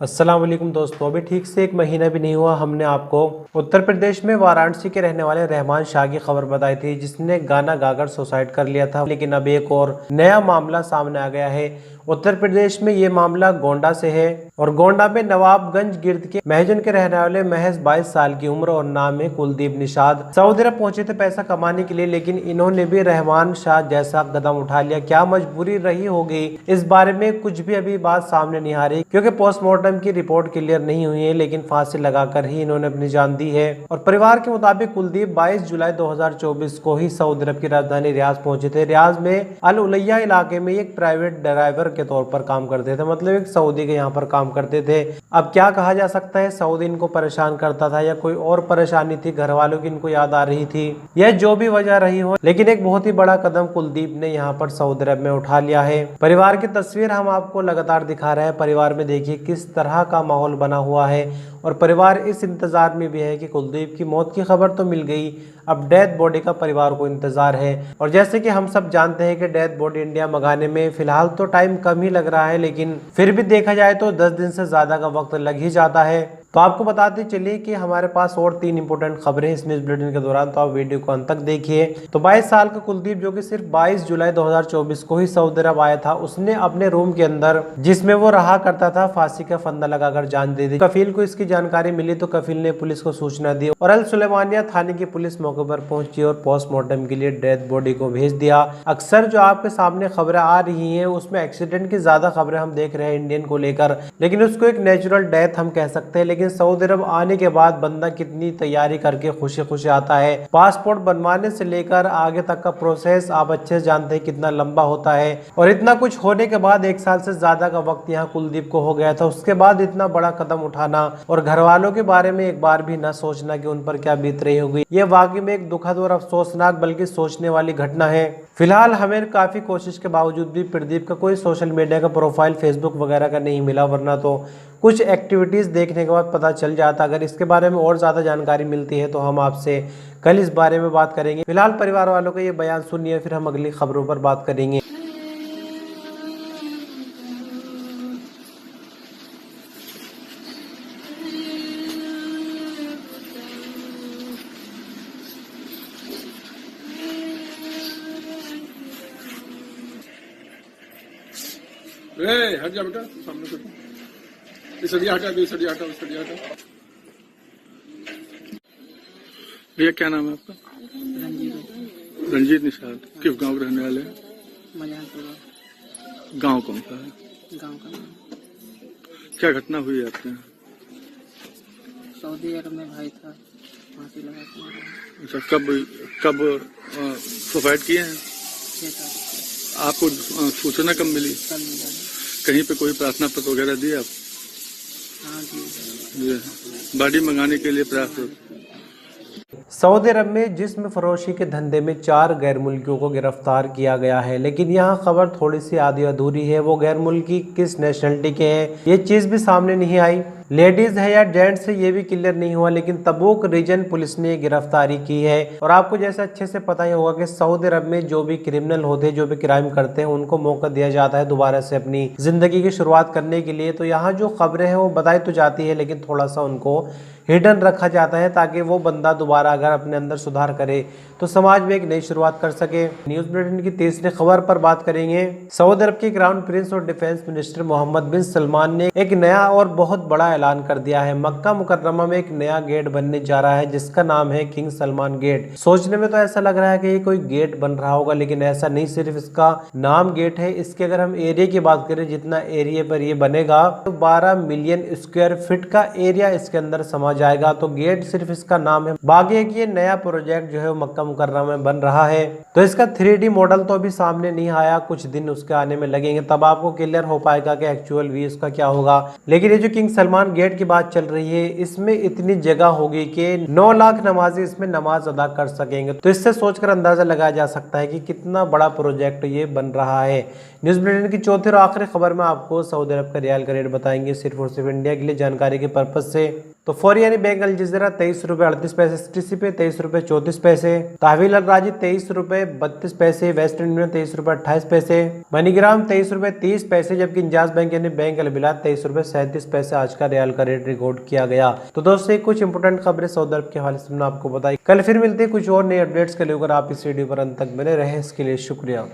अस्सलाम वालेकुम दोस्तों, अभी ठीक से एक महीना भी नहीं हुआ हमने आपको उत्तर प्रदेश में वाराणसी के रहने वाले रहमान शाह की खबर बताई थी, जिसने गाना गाकर सुसाइड कर लिया था। लेकिन अब एक और नया मामला सामने आ गया है। उत्तर प्रदेश में ये मामला गोंडा से है और गोंडा में नवाबगंज गिर्द के महजन के रहने वाले महज 22 साल की उम्र और नाम है कुलदीप निषाद सऊदी अरब पहुंचे थे पैसा कमाने के लिए, लेकिन इन्होंने भी रहमान शाह जैसा कदम उठा लिया। क्या मजबूरी रही होगी, इस बारे में कुछ भी अभी बात सामने नहीं आ रही, क्योंकि पोस्टमार्टम की रिपोर्ट क्लियर नहीं हुई है। लेकिन फांसी लगाकर ही इन्होंने अपनी जान दी है। और परिवार के मुताबिक कुलदीप 22 जुलाई 2024 को ही सऊदी अरब की राजधानी रियाज पहुंचे थे। रियाज में अल उलैया इलाके में एक प्राइवेट ड्राइवर के तौर पर काम करते थे, मतलब एक सऊदी के यहाँ पर काम करते थे। अब क्या कहा जा सकता है, सऊदी इनको परेशान करता था या कोई और परेशानी थी, घर वालों की इनको याद आ रही थी, यह जो भी वजह रही हो, लेकिन एक बहुत ही बड़ा कदम कुलदीप ने यहाँ पर सऊदी अरब में उठा लिया है। परिवार की तस्वीर हम आपको लगातार दिखा रहे हैं। परिवार में देखिए किस तरह का माहौल बना हुआ है और परिवार इस इंतजार में भी है कि कुलदीप की मौत की खबर तो मिल गई, अब डेथ बॉडी का परिवार को इंतजार है। और जैसे कि हम सब जानते हैं कि डेथ बॉडी इंडिया मंगाने में फिलहाल तो टाइम कम ही लग रहा है, लेकिन फिर भी देखा जाए तो 10 दिन से ज्यादा का वक्त लग ही जाता है। तो आपको बताते चलिए कि हमारे पास और 3 इंपोर्टेंट खबरें इस न्यूज बुलेटिन के दौरान, तो आप वीडियो को अंत तक देखिए। तो 22 साल का कुलदीप, जो कि सिर्फ 22 जुलाई 2024 को ही सऊदी अरब आया था, उसने अपने रूम के अंदर जिसमें वो रहा करता था फांसी का फंदा लगाकर जान दे दी। कफील को इसकी जानकारी मिली तो कफील ने पुलिस को सूचना दी और अल सुलेमानिया थाने की पुलिस मौके पर पहुंची और पोस्टमार्टम के लिए डेथ बॉडी को भेज दिया। अक्सर जो आपके सामने खबरें आ रही हैं उसमें एक्सीडेंट की ज्यादा खबरें हम देख रहे हैं इंडियन को लेकर, लेकिन उसको एक नेचुरल डेथ हम कह सकते हैं। लेकिन सऊदी अरब आने के बाद बंदा कितनी तैयारी करके खुशी खुशी आता है, पासपोर्ट बनवाने से लेकर आगे तक का प्रोसेस आप अच्छे से जानते हैं कितना लंबा होता है। और इतना कुछ होने के बाद 1 साल से ज्यादा का वक्त यहाँ कुलदीप को हो गया था, उसके बाद इतना बड़ा कदम उठाना और घर वालों के बारे में एक बार भी न सोचना कि उन पर क्या बीत रही होगी, ये वाकई में एक दुखद और अफसोसनाक बल्कि सोचने वाली घटना है। फिलहाल हमें काफी कोशिश के बावजूद भी प्रदीप का कोई सोशल मीडिया का प्रोफाइल फेसबुक वगैरह का नहीं मिला, वरना तो कुछ एक्टिविटीज देखने के बाद पता चल जाता। अगर इसके बारे में और ज्यादा जानकारी मिलती है तो हम आपसे कल इस बारे में बात करेंगे। फिलहाल परिवार वालों का ये बयान सुनिए, फिर हम अगली खबरों पर बात करेंगे। हट जा बेटा, सामने से सरिया हटा, दो सरिया हटा, सरिया हटा। भैया क्या नाम है आपका? रंजीत निषाद। किस गांव के रहने वाले हैं? गांव कौन सा है? गांव का नाम। क्या घटना हुई है आपके यहाँ? सऊदी अरब में भाई था, फांसी लगा के मारा। अच्छा, कब सुसाइड किए हैं? 6 तारीख आपको सूचना कब मिली? कल मिला है। कहीं पे कोई प्रार्थना पत्र वगैरह दिए आप? हाँ जी, बॉडी मंगाने के लिए प्रयास। सऊदी अरब में जिस्म फरोशी के धंधे में 4 गैर मुल्कियों को गिरफ्तार किया गया है, लेकिन यहाँ खबर थोड़ी सी आधी अधूरी है। वो गैर मुल्की किस नेशनलिटी के हैं ये चीज भी सामने नहीं आई, लेडीज है या जेंट्स है ये भी क्लियर नहीं हुआ। लेकिन तबूक रीजन पुलिस ने गिरफ्तारी की है। और आपको जैसे अच्छे से पता ही होगा कि सऊदी अरब में जो भी क्रिमिनल होते हैं, जो भी क्राइम करते हैं, उनको मौका दिया जाता है दोबारा से अपनी जिंदगी की शुरुआत करने के लिए। तो यहाँ जो खबरें हैं वो बताई तो जाती है, लेकिन थोड़ा सा उनको हिडन रखा जाता है ताकि वो बंदा दोबारा अगर अपने अंदर सुधार करे तो समाज में एक नई शुरुआत कर सके। न्यूज बुलेटिन की तीसरी खबर पर बात करेंगे। सऊदी अरब के क्राउन प्रिंस और डिफेंस मिनिस्टर मोहम्मद बिन सलमान ने एक नया और बहुत बड़ा ऐलान कर दिया है। मक्का मुकर्रमा में एक नया गेट बनने जा रहा है जिसका नाम है किंग सलमान गेट। सोचने में तो ऐसा लग रहा है कि ये कोई गेट बन रहा होगा, लेकिन ऐसा नहीं, सिर्फ इसका नाम गेट है। इसके अगर हम एरिया की बात करें, जितना एरिया पर ये बनेगा तो 12 मिलियन स्क्वायर फीट का एरिया इसके अंदर समा जाएगा। तो गेट सिर्फ इसका नाम है, बाकी है कि ये नया प्रोजेक्ट जो है वो मक्का मुकर्रमा में बन रहा है। तो इसका 3D मॉडल तो अभी सामने नहीं आया, कुछ दिन उसके आने में लगेंगे, तब आपको क्लियर हो पाएगा कि एक्चुअल व्यू इसका क्या होगा। लेकिन ये जो किंग सलमान गेट की बात चल रही है, इसमें इतनी जगह होगी कि 9 लाख नमाजी इसमें नमाज अदा कर सकेंगे। तो इससे सोचकर अंदाजा लगाया जा सकता है कि कितना बड़ा प्रोजेक्ट ये बन रहा है। न्यूज बुलेटिन की चौथी और आखिरी खबर में आपको सऊदी अरब का रियाल का रेट बताएंगे, सिर्फ और सिर्फ इंडिया के लिए जानकारी के पर्पज से। तो फौरी यानी बैंक अल जजीरा 23 रुपए 38 पैसे, STC पे 23 रुपए 34 पैसे, तहवील अल राजी 23 रुपए 32 पैसे, वेस्टर्न यूनियन 23 रुपए 28 पैसे, मनीग्राम 23 रुपए 30 पैसे, जबकि इंजाज बैंक यानी बैंक अल बिलाद 23 रुपए 37 पैसे आज का रियाल का रेट रिकॉर्ड किया गया। तो दोस्तों कुछ इंपोर्टेंट खबरें सऊदी अरब के हवाले से आपको बताई। कल फिर मिलते हैं कुछ और नए अपडेट्स के लिए। अगर आप इस वीडियो पर अंत तक बने रहे इसके लिए शुक्रिया।